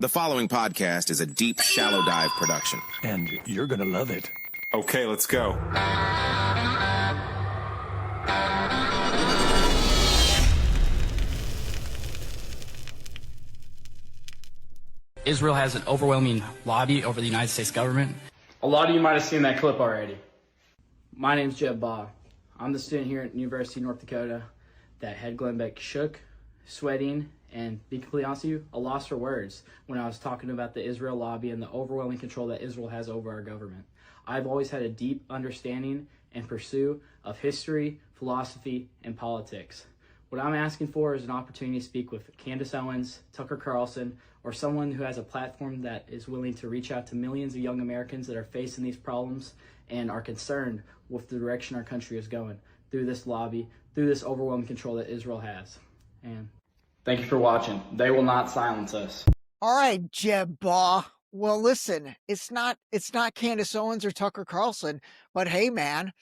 The following podcast is a deep, shallow dive production. And you're gonna love it. Okay, let's go. Israel has an overwhelming lobby over the United States government. A lot of you might have seen that clip already. My name's Jeb Baugh. I'm the student here at University of North Dakota that had Glenn Beck shook, sweating, and be completely honest with you, a loss for words when I was talking about the Israel lobby and the overwhelming control that Israel has over our government. I've always had a deep understanding and pursuit of history, philosophy, and politics. What I'm asking for is an opportunity to speak with Candace Owens, Tucker Carlson, or someone who has a platform that is willing to reach out to millions of young Americans that are facing these problems and are concerned with the direction our country is going through this lobby, through this overwhelming control that Israel has. And thank you for watching. They will not silence us. All right, Jeb Baugh. Well, listen, it's not Candace Owens or Tucker Carlson, but hey, man,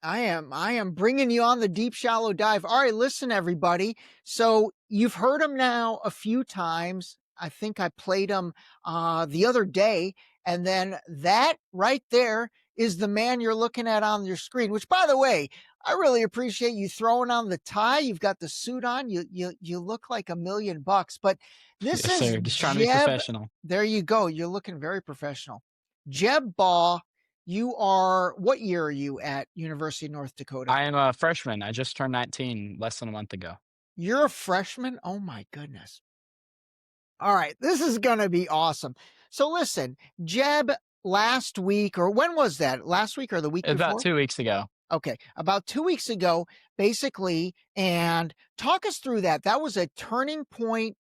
I am bringing you on the deep, shallow dive. All right, listen, everybody. So you've heard him now a few times. I think I played him the other day, and then that right there is the man you're looking at on your screen. Which, by the way, I really appreciate you throwing on the tie. You've got the suit on. You look like $1 million. But this Yes, is sir. Just trying to be Jeb. professional. There you go. You're looking very professional. Jeb Baugh, you are, what year are you at University of North Dakota? I am a freshman. I just turned 19 less than a month ago. You're a freshman? Oh my goodness. All right, this is going to be awesome. So listen, Jeb, last week, or when was that? Last week or the week before? About 2 weeks ago. Okay, about 2 weeks ago, basically, and talk us through that. That was a Turning Point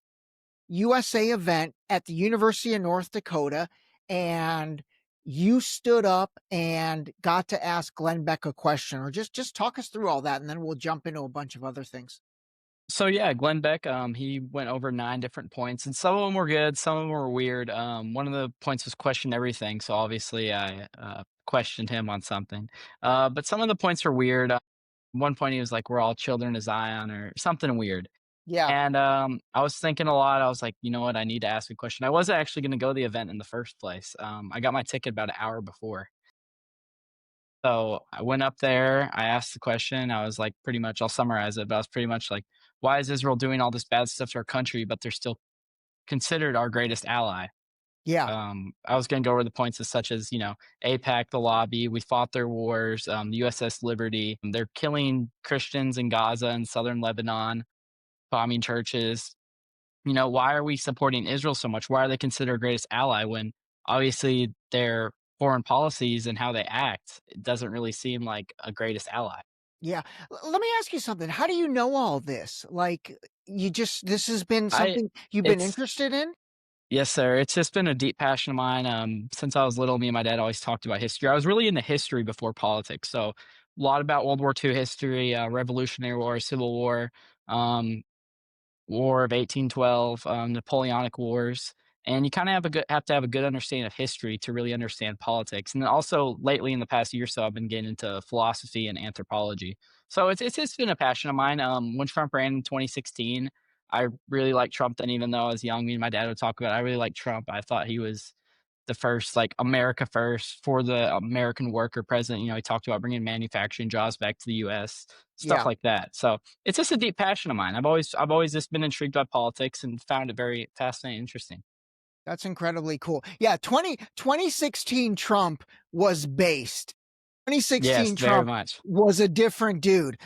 USA event at the University of North Dakota, and you stood up and got to ask Glenn Beck a question, or just talk us through all that, and then we'll jump into a bunch of other things. So yeah, Glenn Beck, he went over 9 different points, and some of them were good, some of them were weird. One of the points was question everything, so obviously I questioned him on something. But some of the points were weird. One point he was like, "We're all children of Zion," or something weird. Yeah. And I was thinking a lot. I was like, you know what? I need to ask a question. I wasn't actually going to go to the event in the first place. I got my ticket about an hour before. So I went up there. I asked the question. I was like, pretty much, I'll summarize it, but I was pretty much like, why is Israel doing all this bad stuff to our country, but they're still considered our greatest ally? Yeah. I was going to go over the points as such as, AIPAC, the lobby, we fought their wars, the USS Liberty. They're killing Christians in Gaza and southern Lebanon, bombing churches. Why are we supporting Israel so much? Why are they considered our greatest ally when obviously their foreign policies and how they act, it doesn't really seem like a greatest ally? Yeah. Let me ask you something. How do you know all this? Like, this has been something you've been interested in? Yes, sir. It's just been a deep passion of mine. Since I was little, me and my dad always talked about history. I was really into history before politics. So a lot about World War II history, Revolutionary War, Civil War, War of 1812, Napoleonic Wars. And you kind of have to have a good understanding of history to really understand politics. And then also lately in the past year or so, I've been getting into philosophy and anthropology. So it's just been a passion of mine. When Trump ran in 2016, I really liked Trump then, even though I was young. Me and my dad would talk about it. I really liked Trump. I thought he was the first, like, America first for the American worker president. He talked about bringing manufacturing jobs back to the U.S., stuff like that. So it's just a deep passion of mine. I've always just been intrigued by politics and found it very fascinating, interesting. That's incredibly cool. Yeah, 2016 Trump was based. 2016 Yes, very Trump much. was a different dude.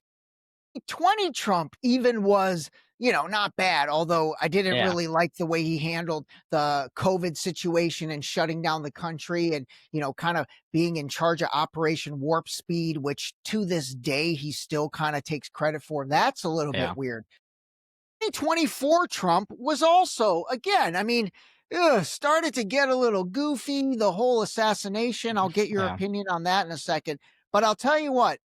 20 Trump even was, not bad, although I didn't really like the way he handled the COVID situation and shutting down the country and, kind of being in charge of Operation Warp Speed, which to this day he still kind of takes credit for. That's a little bit weird. 2024 Trump was also, again, started to get a little goofy, the whole assassination. I'll get your opinion on that in a second. But I'll tell you what,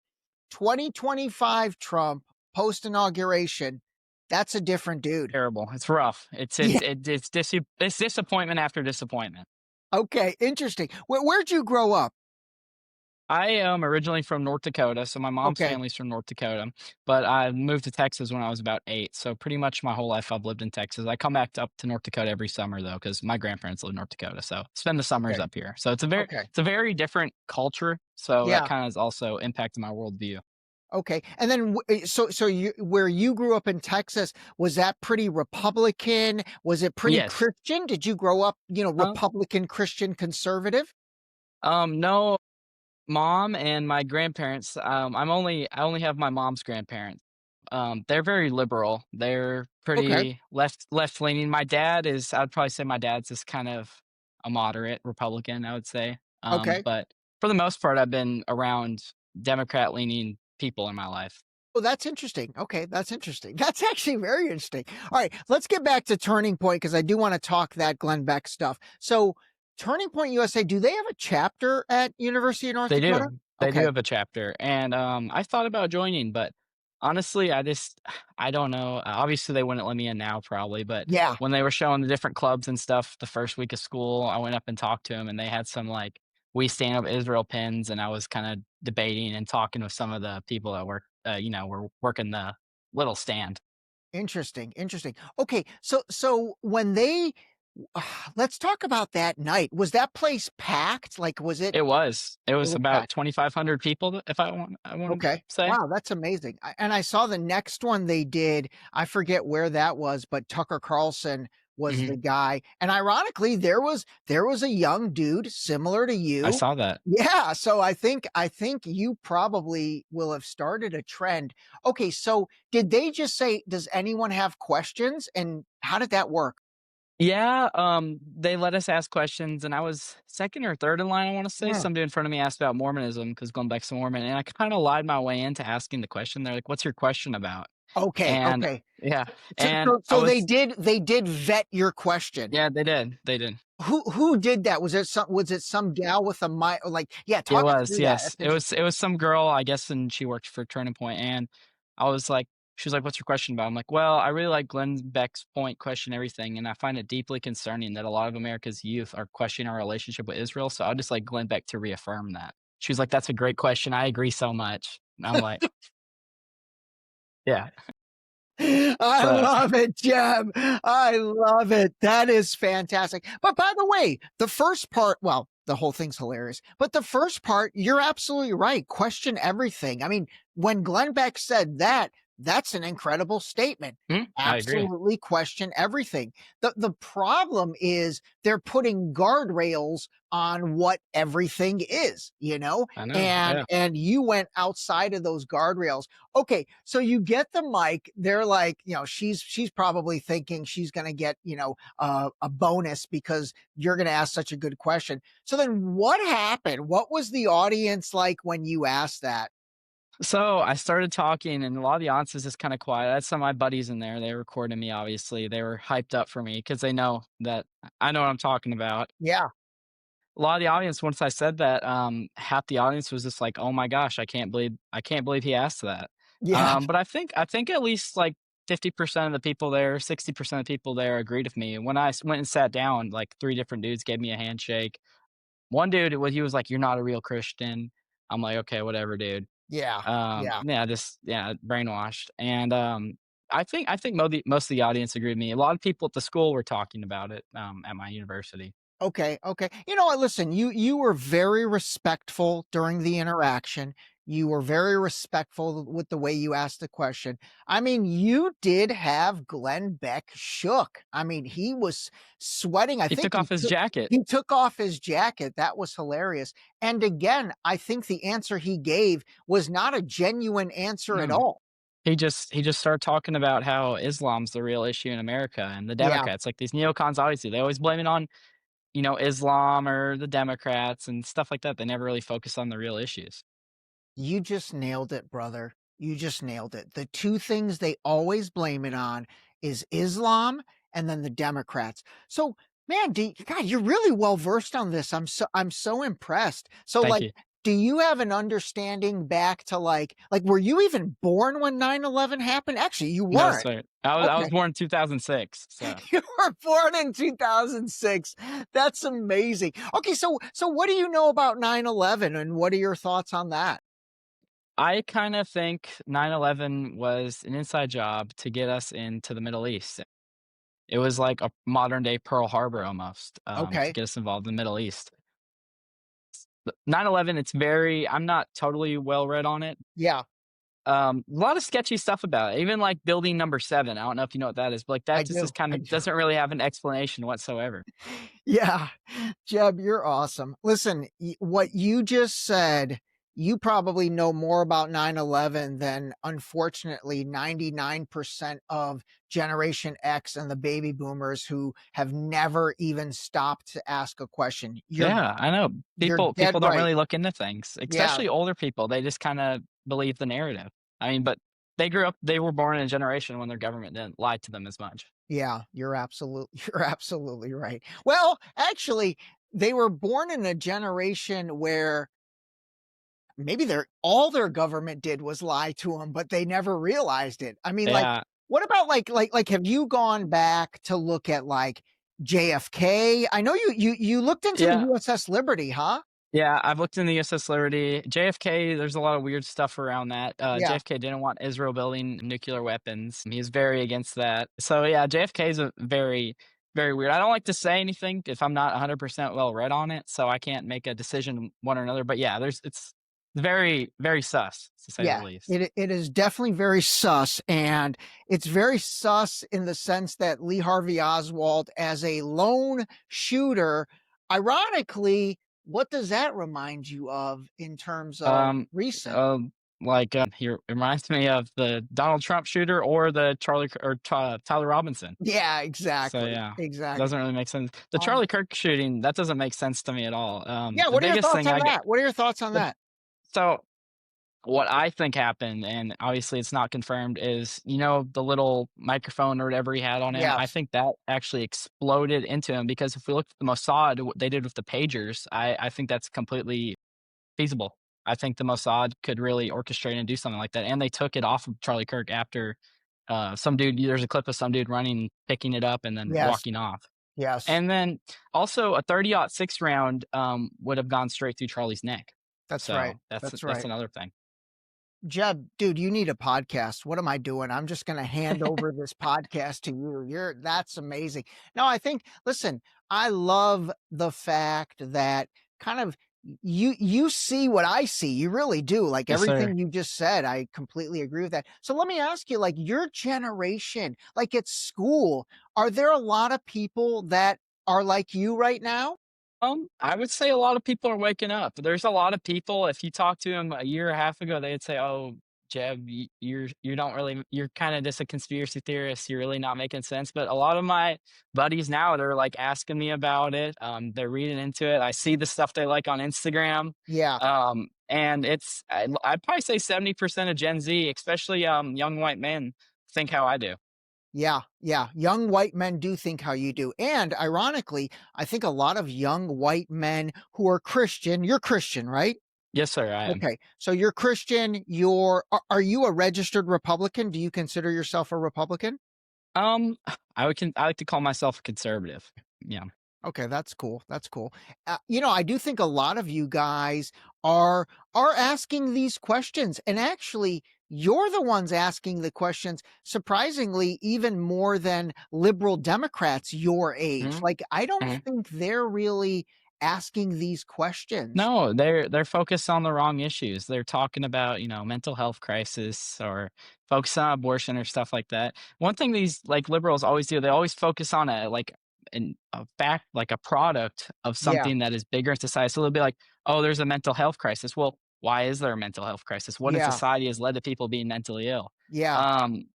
2025 Trump, post-inauguration, that's a different dude. Terrible. It's rough. It's disappointment after disappointment. Okay, interesting. Where'd you grow up? I am originally from North Dakota, so my mom's Okay. family's from North Dakota, but I moved to Texas when I was about 8, so pretty much my whole life I've lived in Texas. I come back up to North Dakota every summer though, because my grandparents live in North Dakota, so spend the summers Okay. up here. So Okay. it's a very different culture, so that Yeah. kinda has also impacted my worldview. Okay. And then so you where you grew up in Texas, was that pretty Republican? Was it pretty Yes. Christian? Did you grow up, Um, Republican, Christian, conservative? no, mom and my grandparents, I only have my mom's grandparents. They're very liberal. They're Okay. pretty left leaning. My dad is I'd probably say my dad's is kind of a moderate Republican, I would say. Okay. But for the most part, I've been around Democrat leaning people in my life. Oh, that's interesting. Okay, that's interesting. That's actually very interesting. All right, let's get back to Turning Point because I do want to talk that Glenn Beck stuff. So, Turning Point USA, do they have a chapter at University of North They Dakota? do. They do Okay. have a chapter, and, I thought about joining, but honestly, I don't know. Obviously, they wouldn't let me in now probably, but Yeah. when they were showing the different clubs and stuff the first week of school, I went up and talked to them, and they had some, like, "We Stand Up Israel" pins, and I was kinda debating and talking with some of the people that were working the little stand. Interesting. Interesting. Okay, so when they let's talk about that night. Was that place packed? Like, was it? It was. It It was was about packed. 2,500 people, if I wanna Okay. say. Wow, that's amazing. And I saw the next one they did. I forget where that was, but Tucker Carlson was Mhm. the guy. And ironically, there was a young dude similar to I you. saw that. Yeah, so I think you probably will have started a trend. Okay, so did they just say, "Does anyone have questions?" And how did that work? Yeah, they let us ask questions, and I was 2nd or 3rd in line, I wanna say. Yeah. Some dude in front of me asked about Mormonism because Glenn Beck's a Mormon, and I kinda lied my way into asking the question. They're like, "What's your question about?" Okay, And okay. yeah, So and so I so was they did vet your question. yeah, they did. Who did that? Was it some gal with a mic? Like, yeah, It talk us was, through that. yes. That's interesting. It was some girl, I guess, and she worked for Turning Point, and I was like she was like, "What's your question about?" I'm like, "Well, I really like Glenn Beck's point, question everything, and I find it deeply concerning that a lot of America's youth are questioning our relationship with Israel, so I'd just like Glenn Beck to reaffirm that." She was like, "That's a great question. I agree so much." And I'm like, "Yeah." I So love it, Jeb. I love it. That is fantastic. But by the way, the first part, well, the whole thing's hilarious. But the first part, you're absolutely right. Question everything. I mean, when Glenn Beck said that, that's an incredible statement. I agree. Absolutely question everything. The problem is they're putting guardrails on what everything is, I know, and yeah. and you went outside of those guardrails. Okay, so you get the mic. They're like, she's probably thinking she's going to get, a bonus because you're going to ask such a good question. So then what happened? What was the audience like when you asked that? So I started talking, and a lot of the audience was just kind of quiet. I had some of my buddies in there. They were recording me, obviously. They were hyped up for me because they know that I know what I'm talking about. Yeah, A lot of the audience, once I said that, half the audience was just like, "Oh my gosh, I can't believe he asked that." yeah, But I think at least like 50% of the people there, 60% of the people there agreed with me. When went and sat down, like 3 different dudes gave me a handshake. One dude, he was like, "You're not a real Christian." I'm like, "Okay, whatever, dude." yeah, yeah. Yeah, just yeah, brainwashed. And I think most of the audience agreed with me. A lot of people at the school were talking about it at my university. Okay, okay. You know what? Listen, you were very respectful during the interaction. You were very respectful with the way you asked the question. I mean, you did have Glenn Beck shook. I mean, he was sweating. I He think took off his jacket. he took off his jacket. That was hilarious. And again, I think the answer he gave was not a genuine answer at No. all. He just started talking about how Islam's the real issue in America and the Yeah. Democrats, like these neocons obviously, they always blame it on, Islam or the Democrats and stuff like that. They never really focus on the real issues. You just nailed it, brother. You just nailed it. The two things they always blame it on is Islam and then the Democrats. So, man, God, you're really well versed on this. I'm so impressed. So, Thank like, you. do you have an understanding back to like were you even born when 9/11 happened? Actually, you No, weren't. sir. I was Okay. born in 2006, so. You were born in 2006. That's amazing. Okay, so what do you know about 9/11 and what are your thoughts on that? I kind of think 9/11 was an inside job to get us into the Middle East. It was like a modern day Pearl Harbor almost, to Okay. get us involved in the Middle East. 9/11, it's very I'm not totally well read on it. Yeah, A lot of sketchy stuff about it, even like building number 7. I don't know if you know what that is, but like I that just is do. kind I of do. doesn't really have an explanation whatsoever. Yeah. Jeb, you're awesome. Listen, what you just said, you probably know more about 9/11 than unfortunately 99% of Generation X and the baby boomers who have never even stopped to ask a question. Yeah, I know. You're People dead don't right. really look into things, Yeah. especially older people. They just kind of believe the narrative. I mean, but they were born in a generation when their government didn't lie to them as much. Yeah, you're absolutely right. Well, actually, they were born in a generation where maybe all their government did was lie to them, but they never realized it. I mean, like, Yeah, what about have you gone back to look at like JFK? I know you looked into the yeah. USS Liberty, huh? Yeah, I've looked in the USS Liberty. JFK, there's a lot of weird stuff around that. Yeah. JFK didn't want Israel building nuclear weapons. He's very against that. So yeah, JFK is a very, very weird. I don't like to say anything if I'm not 100% well read on it, so I can't make a decision one or another. But yeah, it's very, very sus to say the Yeah, least. it is definitely very sus, and it's very sus in the sense that Lee Harvey Oswald as a lone shooter, ironically, what does that remind you of in terms of Um, recent? he reminds me of the Donald Trump shooter or the Tyler Robinson. Yeah, So exactly, yeah, exactly. doesn't really make sense. The Um, Charlie Kirk shooting, that doesn't make sense to me at all. yeah, The what are your biggest thoughts thing on I get that? What are your thoughts on the that? so what I think happened, and obviously it's not confirmed, is the little microphone or whatever he had on him. I Yes, think that actually exploded into him because if we look at the Mossad, what they did with the pagers, I think that's completely feasible. I think the Mossad could really orchestrate and do something like that, and they took it off of Charlie Kirk after some dude. There's a clip of some dude running, picking it up, and then yes, walking off. yes, And then also a 30-06 round would have gone straight through Charlie's neck. that's right, So that's that's that's right. another thing. Jeb, dude, you need a podcast. What am I doing? I'm just going to hand over this podcast to you. That's amazing. No, I think, listen, I love the fact that kind of you see what I see. You really do. Like Yes, sir. everything you just said, I completely agree with that. So let me ask you, like your generation, like at school, are there a lot of people that are like you right now? I would say a lot of people are waking up. There's a lot of people, if you talk to them a year and a half ago, they'd say, "Oh, Jeb, you don't really, you're kind of just a conspiracy theorist. You're really not making sense." But a lot of my buddies now, they're like asking me about it. They're reading into it. I see the stuff they like on Instagram. Yeah. And I'd probably say 70% of Gen Z, especially young white men, think how I do. Yeah, yeah. Young white men do think how you do. And ironically, I think a lot of young white men who are Christian, you're Christian, right? Yes, sir, I am. Okay. So you're Christian, are you a registered Republican? Do you consider yourself a Republican? Um, I like to call myself a conservative. Yeah. Okay, that's cool. That's cool. I do think a lot of you guys are asking these questions, and actually, you're the ones asking the questions. Surprisingly, even more than liberal Democrats your age. Mhm, Like, I don't mhm. think they're really asking these questions. No, they're focused on the wrong issues. They're talking about, mental health crisis or focus on abortion or stuff like that. One thing these like liberals always do, they always focus on a fact, like a product of Yeah, something that is bigger in society. So they'll be like, "Oh, there's a mental health crisis." Well, why is there a mental health crisis? What in yeah, society has led to people being mentally ill? yeah. Um,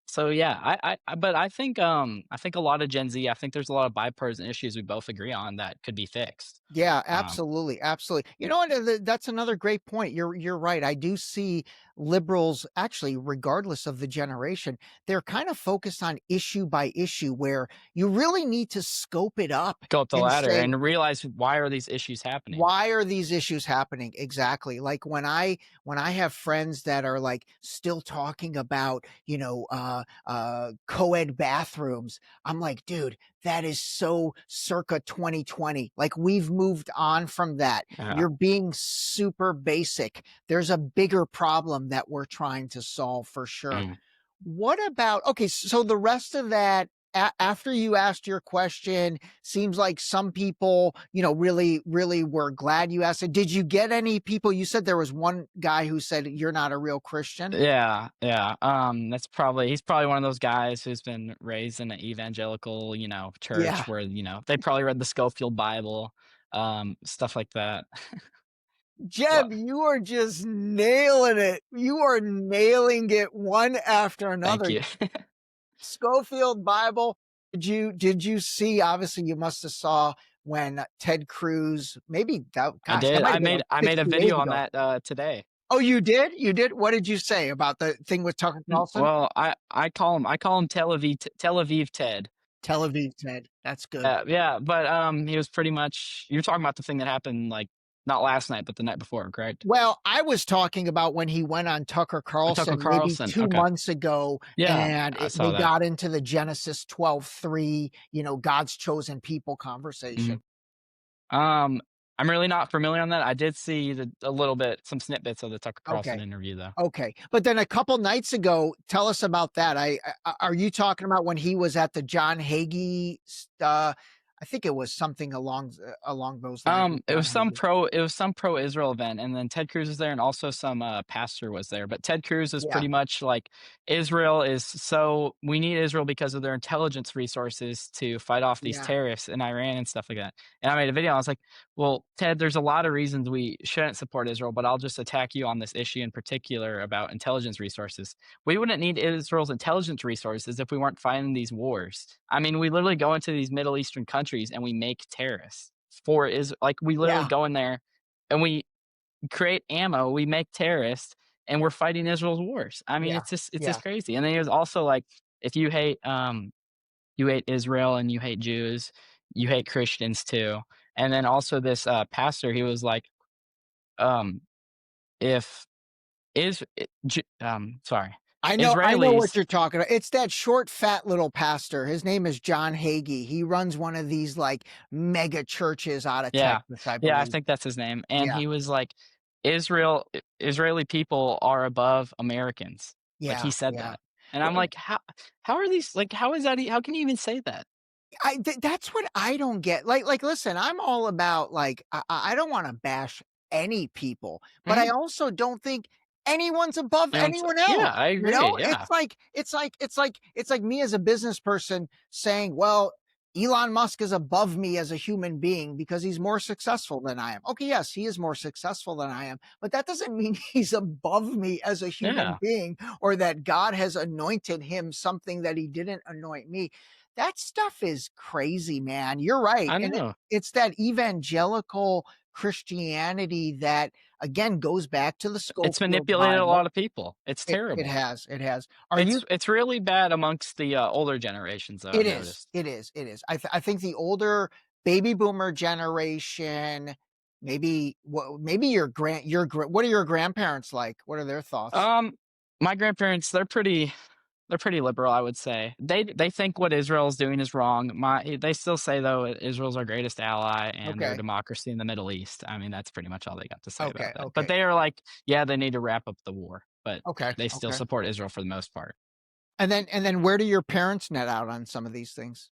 so yeah, but I think a lot of Gen Z, I think there's a lot of bipartisan issues we both agree on that could be fixed. Yeah, Um, absolutely, absolutely. You know, and that's another great point. You're right. I do see liberals actually, regardless of the generation, they're kind of focused on issue by issue, where you really need to scope it up go up the and ladder say, and realize why are these issues happening. why are these issues happening? Exactly. Like when I have friends that are like still talking about, co-ed bathrooms, I'm like, dude, that is so circa 2020. Like we've moved on from that. Yeah. You're being super basic. There's a bigger problem that we're trying to solve for sure. Mm. What about, okay, so the rest of that, after you asked your question, seems like some people, really, really were glad you asked it. Did you get any people? You said there was one guy who said you're not a real Christian. Yeah, yeah. He's probably one of those guys who's been raised in an evangelical, Yeah. church where, they probably read the Schofield Bible, stuff like that. Well, Jeb, you are just nailing it. You are nailing it one after thank another. you. Schofield Bible. Did you see, obviously you must have saw when Ted Cruz, maybe that, I gosh, that did. might I have been made like I made a 60 days video on ago. that today. Oh, you did? You did? What did you say about the thing with Tucker Carlson? Well, I call him Tel Aviv Ted. Tel Aviv Ted. That's good. Yeah, but he was pretty much you're talking about the thing that happened like not last night, but the night before, correct? Well, I was talking about when he went on Tucker Tucker Carlson maybe Carlson. 2 Okay. months ago, Yeah, and I they saw that. got into the Genesis 12:3, God's chosen people Mhm. conversation. Um, I'm really not familiar on that. I did see a little bit, some snippets of the Tucker Carlson Okay. interview, though. Okay. But then a couple nights ago, tell us about that. Are you talking about when he was at the John Hagee, I think it was something along those lines with It was John Hagee. some pro Israel event, and then Ted Cruz was there, and also some pastor was there. But Ted Cruz is Yeah. pretty much like Israel is so we need Israel because of their intelligence resources to fight off these Yeah. terrorists in Iran and stuff like that. And I made a video. I was like, "Well, Ted, there's a lot of reasons we shouldn't support Israel, but I'll just attack you on this issue in particular about intelligence resources. We wouldn't need Israel's intelligence resources if we weren't fighting these wars. I mean, we literally go into these Middle Eastern countries and we make terrorists for is like we literally Yeah. go in there and we create ammo, we make terrorists, and we're fighting Israel's wars. I mean, Yeah. it's just Yeah. crazy. And then there's also like if you hate Israel and you hate Jews, you hate Christians too. And then also this pastor, he was like, um, if is sorry, I know what Israelis, you're talking about. It's that short, fat little pastor. His name is John Hagee. He runs one of these like mega churches out of yeah, Texas, I yeah, I believe. think that's his name. And Yeah. he was like, Israeli people are above Americans. Like he Yeah. said Yeah. that. And I'm like, how are these like how is that how can you even say that? That's what I don't get. Like, listen, I'm all about like, I don't want to bash any people, but I Mhm. also don't think anyone's above anyone Yeah, else. I agree. It's Yeah. like me as a business person saying, well, Elon Musk is above me as a human being because he's more successful than I am. Okay, yes, he is more successful than I am, but that doesn't mean he's above me as a human Yeah. being or that God has anointed him something that he didn't anoint me. That stuff is crazy, man. You're right. I And know. it's that evangelical Christianity that again goes back to the It's Schofield manipulated a lot Bible. of people. It's It terrible. has. It has. Are you It's really bad amongst the older generations though, I've It is. noticed. It is. It is. I think the older baby boomer generation, maybe what are your grandparents like? What are their thoughts? Um my grandparents, they're pretty liberal, I would say. They think what Israel's doing is wrong. They still say though Israel's our greatest ally and they're a Okay. democracy in the Middle East. I mean, that's pretty much all they got to say about Okay. that. But Okay. they are like, yeah, they need to wrap up the war, but Okay. they still Okay. support Israel for the most part. And then where do your parents net out on some of these things?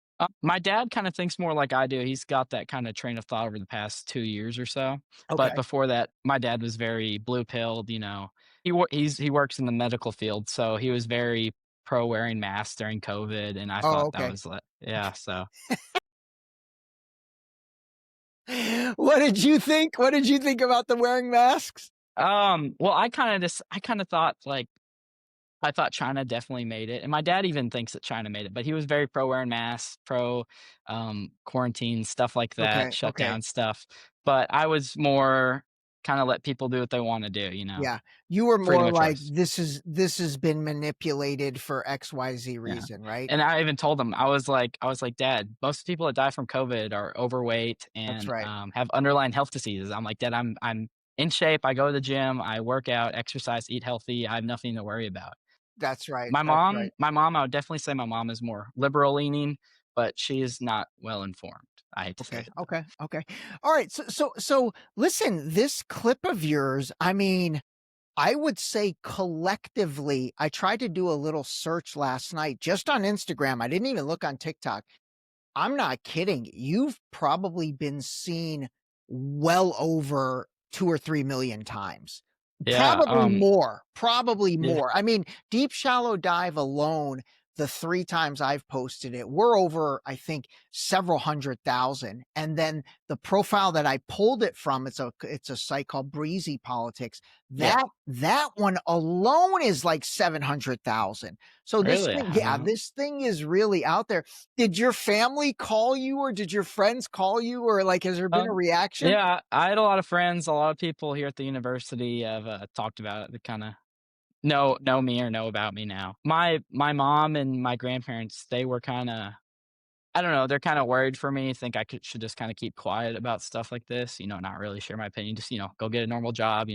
My dad kind of thinks more like I do. He's got that kind of train of thought over the past 2 years or so. But Okay. before that, my dad was very blue pilled. He works in the medical field, so he was very pro wearing masks during COVID, and I Oh, thought that okay. was like, yeah. So, What did you think? What did you think about the wearing masks? well, I kind of thought like I thought China definitely made it, and my dad even thinks that China made it, but he was very pro wearing masks, pro quarantine, stuff like that, Okay, shut okay. down stuff. But I was more kind of let people do what they want to do, Yeah. You were freedom more of like, choice. this has been manipulated for XYZ Yeah. reason, right? And I even told him, I was like, Dad, most people that die from COVID are overweight That's and right. have underlying health diseases. I'm like, Dad, I'm in shape. I go to the gym. I work out, exercise, eat healthy. I have nothing to worry about. That's right. My That's mom right. my mom, I would definitely say my mom is more liberal leaning, but she is not well informed. I hate to say Okay, it though. okay, okay. All right. So listen, this clip of yours, I mean, I would say collectively, I tried to do a little search last night just on Instagram. I didn't even look on TikTok. I'm not kidding. You've probably been seen well over 2 or 3 million times. Yeah, Probably yeah, more. I mean, Deep Shallow Dive alone, the 3 times I've posted it, we're over, I think, several 100,000. And then the profile that I pulled it from, it's a site called Breezy Politics. yeah. That one alone is like 700,000. So this Really? thing, yeah, this thing is really out there. Did your family call you or did your friends call you or like, has there been a reaction? Yeah, I had a lot of friends, a lot of people here at the university have, talked about it. They kinda know me or know about me now. My mom and my grandparents, they were kinda I don't know, they're kinda worried for me, think I should just kinda keep quiet about stuff like this, not really share my opinion, just, go get a normal job,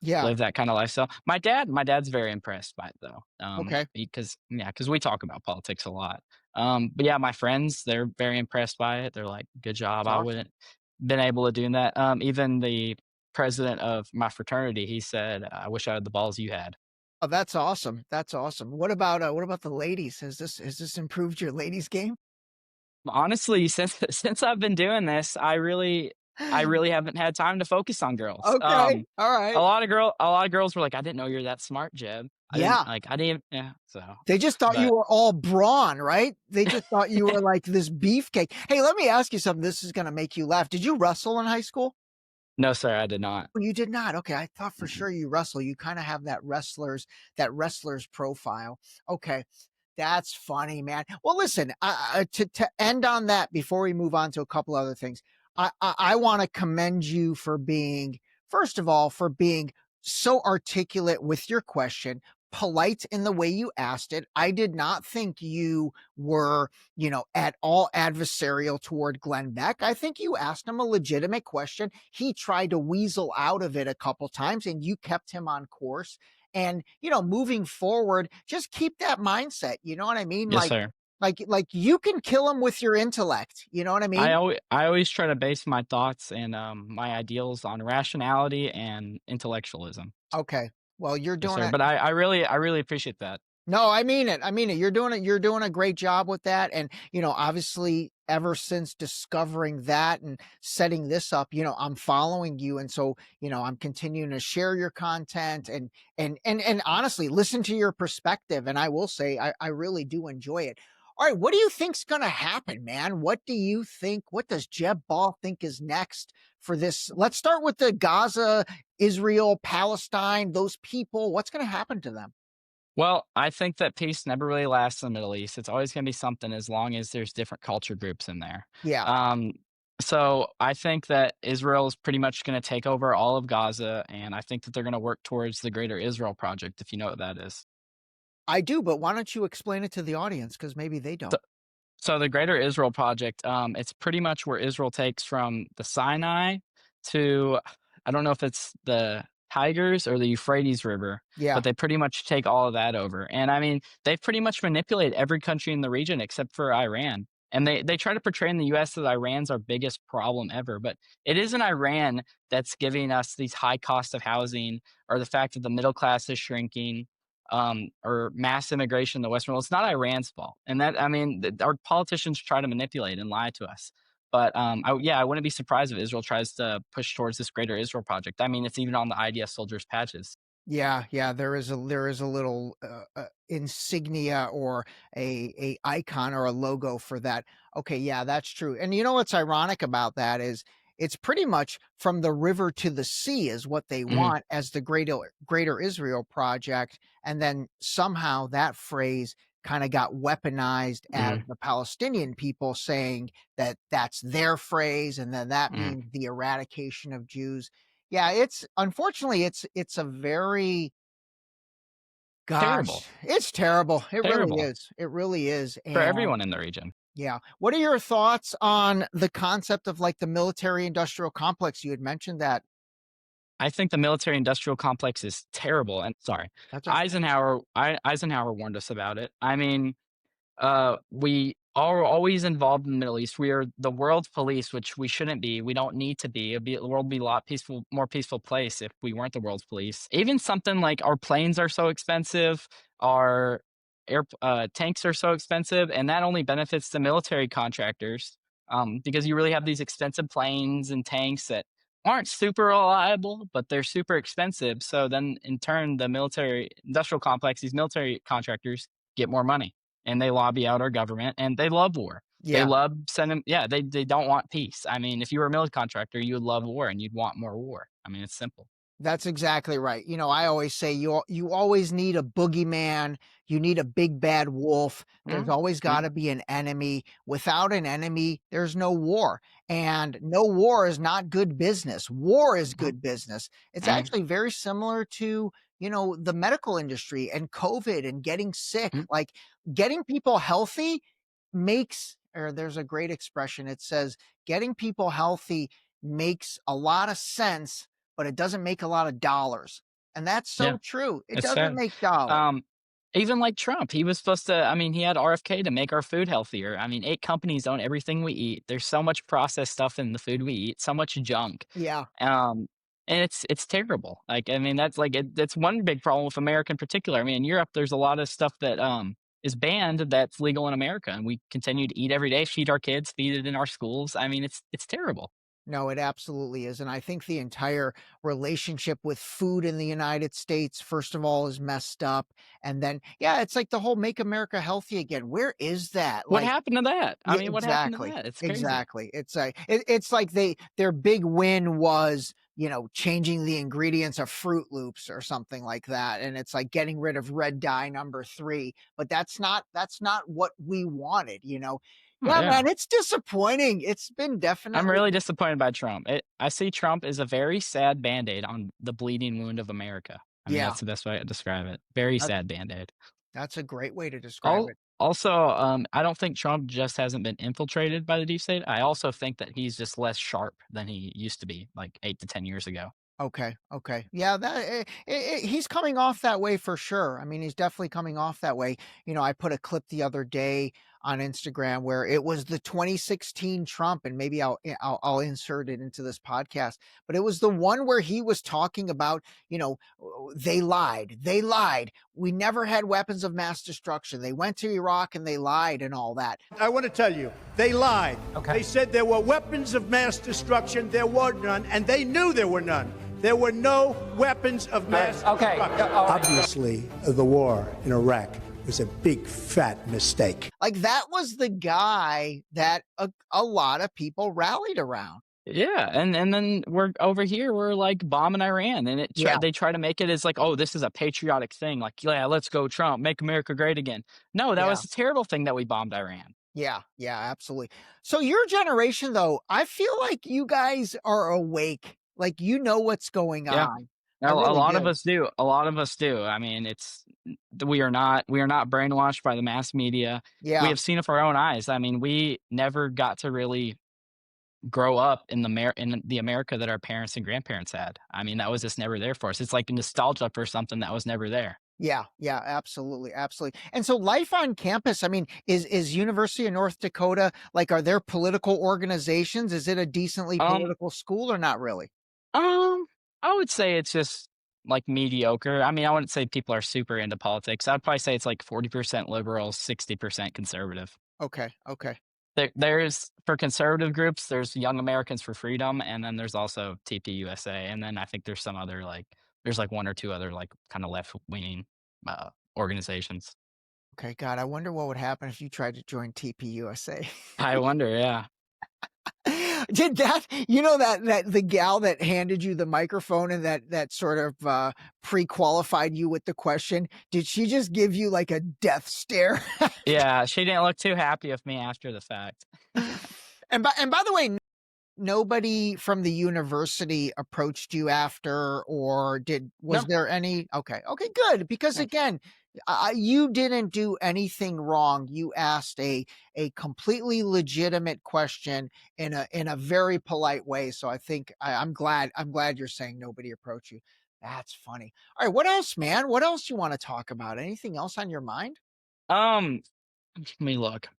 Yeah. live that kinda lifestyle. My dad's very impressed by it though, Okay. because we talk about politics a lot. But yeah, my friends, they're very impressed by it. They're like, "Good job." It's I awesome. wouldn't been able to do that. Even the president of my fraternity, he said, "I wish I had the balls you had." Oh, that's awesome. That's awesome. What about the ladies? Has this improved your ladies game? Honestly, since since I've been doing this, I really haven't had time to focus on girls. Okay. All right. A lot of girls were like, "I didn't know you're that smart, Jeb." Yeah. I didn't yeah, so, They just thought you but were all brawn, right? They just thought you were like this beefcake. Hey, let me ask you something. This is gonna make you laugh. Did you wrestle in high school? no, sir, I did not. Oh, you did not. Okay, I thought for Mm-mm. sure you wrestle. You kind of have that wrestler's profile. Okay, that's funny, man. Well, listen, to end on that before we move on to a couple other things, I want to commend you for being, first of all, for being so articulate with your question, polite in the way you asked it. I did not think you were, at all adversarial toward Glenn Beck. I think you asked him a legitimate question. He tried to weasel out of it a couple times and you kept him on course. And, moving forward, just keep that mindset. You know what I mean? Yes, sir. Like you can kill him with your intellect. You know what I mean? I always try to base my thoughts and, my ideals on rationality and intellectualism. Okay. Well, you're Yes, doing sir, it. but I really appreciate that. No, I mean it. I mean it. You're doing a great job with that. And, obviously ever since discovering that and setting this up, I'm following you. And so, I'm continuing to share your content and honestly listen to your perspective. And I will say I really do enjoy it. All right, what do you think's gonna happen, man? What do you think? What does Jeb Baugh think is next for this? Let's start with the Gaza, Israel, Palestine, those people. What's gonna happen to them? Well, I think that peace never really lasts in the Middle East. It's always gonna be something as long as there's different culture groups in there. Yeah. Um, so I think that Israel is pretty much gonna take over all of Gaza, and I think that they're gonna work towards the Greater Israel Project, if you know what that is. I do, but why don't you explain it to the audience? Because maybe they So don't. So the Greater Israel Project, it's pretty much where Israel takes from the Sinai to I don't know if it's the Tigers or the Euphrates River, Yeah. but they pretty much take all of that over. And I mean, they've pretty much manipulated every country in the region except for Iran. And they try to portray in the US that Iran's our biggest problem ever, but it isn't Iran that's giving us these high costs of housing or the fact that the middle class is shrinking or mass immigration in the Western world. It's not Iran's fault, and that I mean, our politicians try to manipulate and lie to us. But I wouldn't be surprised if Israel tries to push towards this Greater Israel Project. I mean, it's even on the IDF soldiers' patches. Yeah, yeah, there is a little insignia or a icon or a logo for that. Okay, yeah, that's true. And you know what's ironic about that is it's pretty much from the river to the sea is what they Mhm. want as the Greater Israel Project. And then somehow that phrase kind of got weaponized as Mhm. the Palestinian people saying that that's their phrase, and then that Mhm. means the eradication of Jews. Yeah, it's unfortunately it's a very Terrible. gosh, it's terrible. It really Terrible is. It really is. for And everyone in the region. yeah. What are your thoughts on the concept of like the military industrial complex? You had mentioned that. I think the military industrial complex is terrible, and sorry, That's okay. Eisenhower warned us about it. I mean, we are always involved in the Middle East. We are the world's police, which we shouldn't be. We don't need to be. The world would be a lot more peaceful place if we weren't the world's police. Even something like our planes are so expensive, our tanks are so expensive, and that only benefits the military contractors. Because you really have these expensive planes and tanks that aren't super reliable, but they're super expensive. So then, in turn, the military industrial complex, these military contractors get more money and they lobby out our government and they love war. They Yeah. love sending, yeah, they don't want peace. I mean, if you were a military contractor, you would love war and you'd want more war. I mean, it's simple. That's exactly right. I always say you always need a boogeyman. You need a big bad wolf. There's Mhm, always got mhm, to be an enemy. Without an enemy, there's no war. And no war is not good business. War is mhm, good business. It's mhm, actually very similar to, the medical industry and COVID and getting sick. mhm. Like getting people healthy makes, or there's a great expression. It says getting people healthy makes a lot of sense, but it doesn't make a lot of dollars. And that's Yeah, so true. It it's doesn't sad. make dollars. Um, Even like Trump, he was supposed to, I mean, he had RFK to make our food healthier. I mean, 8 companies own everything we eat. There's so much processed stuff in the food we eat, so much junk. Yeah. Um, and it's terrible. Like, I mean, that's like that's one big problem with America in particular. I mean, in Europe, there's a lot of stuff that is banned that's legal in America, and we continue to eat every day, feed our kids, feed it in our schools. I mean, it's terrible. No, it absolutely is. And I think the entire relationship with food in the United States, first of all, is messed up. And then, yeah, it's like the whole make America healthy again. Where is that? What Like, happened to that? I yeah, mean, what happened to exactly. that? It's crazy. Exactly. It's like their big win was, changing the ingredients of Fruit Loops or something like that. And it's like getting rid of red dye number 3. But that's not what we wanted. Oh, Yeah, yeah. man, it's disappointing. It's been I'm definitely really disappointed by Trump. I see Trump as a very sad Band-Aid on the bleeding wound of America. I mean, yeah, that's the best way to describe it. Very that, sad Band-Aid. that's a great way to describe Al it. Also, I don't think Trump just hasn't been infiltrated by the deep state. I also think that he's just less sharp than he used to be, like 8 to 10 years ago. Okay, okay. Yeah, he's coming off that way for sure. I mean, he's definitely coming off that way. I put a clip the other day on Instagram where it was the 2016 Trump, and maybe I'll insert it into this podcast. But it was the one where he was talking about, they lied. They lied. We never had weapons of mass destruction. They went to Iraq and they lied and all that. I want to tell you, they lied. Okay. They said there were weapons of mass destruction. There were none, and they knew there were none. There were no weapons of mass destruction. Obviously, the war in Iraq was a big, fat mistake. Like that was the guy that a lot of people rallied around. Yeah, and then we're over here, we're like bombing Iran, and Yeah. they try to make it as like, oh, this is a patriotic thing. Like, yeah, let's go Trump, make America great again. No, that Yeah. was a terrible thing that we bombed Iran. Yeah, absolutely. So your generation, though, I feel like you guys are awake. Like you know what's going Yeah. on. I A really lot do. of us do. A lot of us do. I mean, we are not brainwashed by the mass media. We Yeah, have seen it with our own eyes. I mean, we never got to really grow up in the America that our parents and grandparents had. I mean, that was just never there for us. It's like nostalgia for something that was never there. yeah, absolutely, absolutely. And so life on campus, I mean, is University of North Dakota, like, are there political organizations? Is it a decently Um, political school or not really? um, I would say it's just like mediocre. I mean, I wouldn't say people are super into politics. I'd probably say it's like 40% liberal, 60% conservative. Okay, okay. There's for conservative groups, there's Young Americans for Freedom, and then there's also TPUSA, and then I think there's some other like there's like one or two other like kind of left wing organizations. Okay, God, I wonder what would happen if you tried to join TPUSA. I wonder, yeah. Did that, you know, that the gal that handed you the microphone and that sort of pre-qualified you with the question, did she just give you like a death stare? Yeah, she didn't look too happy with me after the fact. And by the way, nobody from the university approached you after, or was there any? Okay, good. Because again, you didn't do anything wrong. You asked a completely legitimate question in a very polite way. So I think I'm glad you're saying nobody approached you. That's funny. All right, what else, man? What else you want to talk about? Anything else on your mind? Let me look.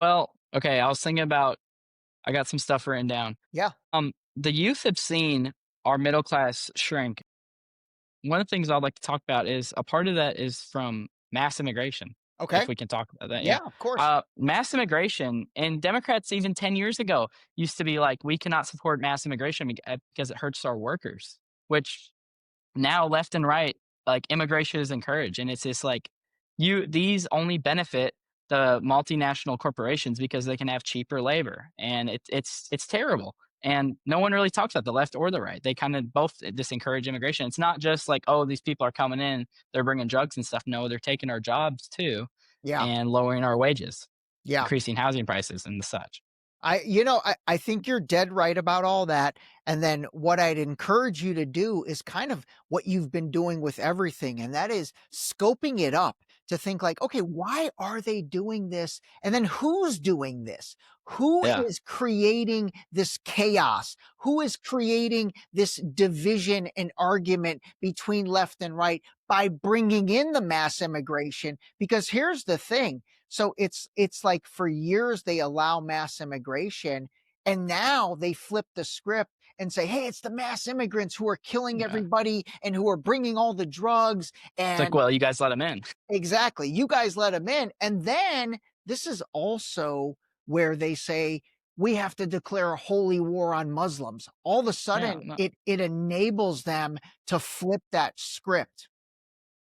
Well, okay, I was thinking about. I got some stuff written down. Yeah. The youth have seen our middle class shrink. One of the things I'd like to talk about is a part of that is from mass immigration. Okay. If we can talk about that. Yeah, of course. Mass immigration, and Democrats even 10 years ago used to be like, we cannot support mass immigration because it hurts our workers, which now left and right, like immigration is encouraged. And it's just like these only benefit the multinational corporations because they can have cheaper labor. And it's terrible. And no one really talks about the left or the right. They kind of both disencourage immigration. It's not just like, oh, these people are coming in, they're bringing drugs and stuff. No, they're taking our jobs too. Yeah. And lowering our wages. Yeah. Increasing housing prices and such. I think you're dead right about all that. And then what I'd encourage you to do is kind of what you've been doing with everything. And that is scoping it up to think like, okay, why are they doing this? And then who's doing this? Who is creating this chaos? Who is creating this division and argument between left and right by bringing in the mass immigration? Because here's the thing. So it's like for years they allow mass immigration, and now they flip the script and say, hey, it's the mass immigrants who are killing everybody and who are bringing all the drugs. And it's like, well, you guys let them in. Exactly. You guys let them in. And then this is also where they say we have to declare a holy war on Muslims. All of a sudden, it enables them to flip that script.